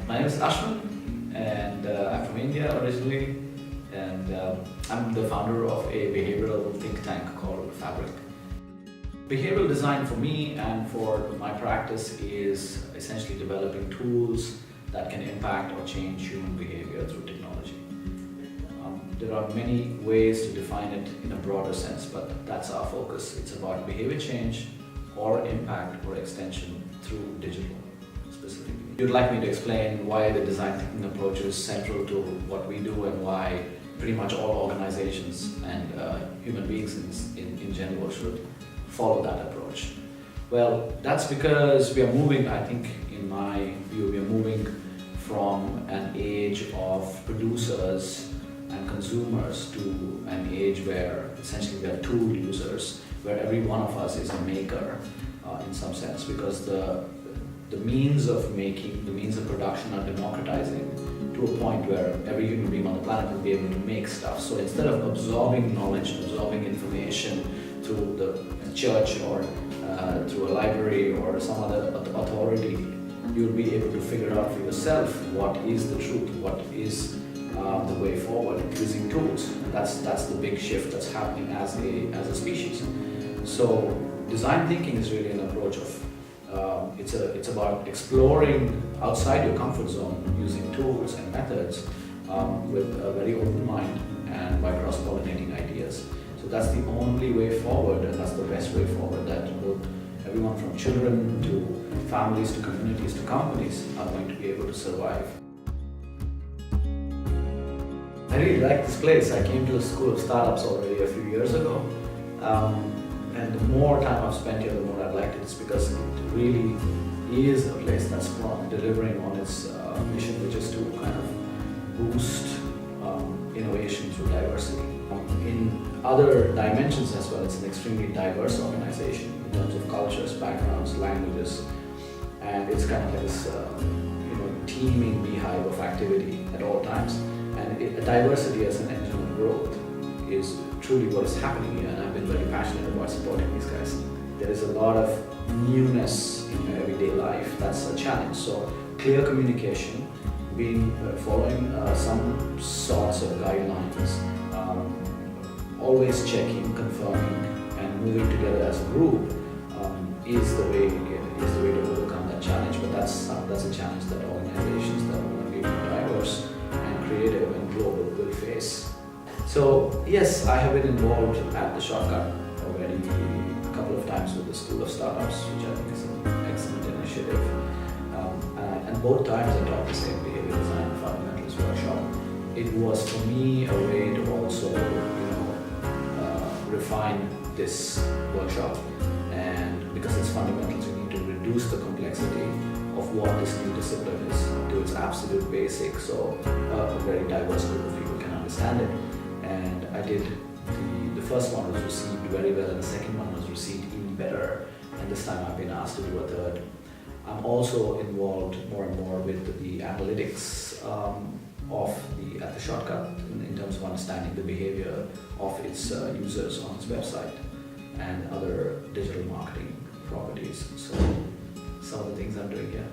My name is Ashwin, and I'm from India originally, and I'm the founder of a behavioral think tank called Fabric. Behavioral design for me and for my practice is essentially developing tools that can impact or change human behavior through technology. There are many ways to define it in a broader sense, but that's our focus. It's about behavior change or impact or extension through digital specifically. You'd like me to explain why the design thinking approach is central to what we do and why pretty much all organizations and human beings in general should follow that approach. Well, that's because we are moving, I think in my view, we are moving from an age of producers and consumers to an age where essentially we are tool users, where every one of us is a maker in some sense, because the means of making, the means of production are democratizing to a point where every human being on the planet will be able to make stuff. So instead of absorbing knowledge, absorbing information through the church or through a library or some other authority, you'll be able to figure out for yourself what is the truth, what is the way forward using tools. And that's the big shift that's happening as a species. So design thinking is really an approach of it's about exploring outside your comfort zone using tools and methods with a very open mind and by cross-pollinating ideas. So that's the only way forward, and that's the best way forward that both everyone from children to families to communities to companies are going to be able to survive. I really like this place. I came to the School of Startups already a few years ago. And the more time I've spent here, the more I've liked it. It's because it really is a place that's delivering on its mission, which is to kind of boost innovation through diversity. In other dimensions as well, it's an extremely diverse organization in terms of cultures, backgrounds, languages, and it's kind of like this teeming beehive of activity at all times. And diversity as an engine of growth is truly what is happening here, and I've been very passionate about supporting these guys. There is a lot of newness in your everyday life. That's a challenge. So clear communication, following some sorts of guidelines, always checking, confirming, and moving together as a group is the way to overcome that challenge. But that's a challenge that organizations that want to be more diverse and creative and global will face. So yes, I have been involved at the Shortcut already a couple of times with the School of Startups, which I think is an excellent initiative. And both times I taught the same behavior design fundamentals workshop. It was for me a way to also refine this workshop, and because it's fundamentals, you need to reduce the complexity of what this new discipline is to its absolute basic, so a very diverse group of people can understand it. And I did, the first one was received very well, and the second one was received even better, and this time I've been asked to do a third. I'm also involved more and more with the analytics at the Shortcut in terms of understanding the behavior of its users on its website and other digital marketing properties. So some of the things I'm doing here.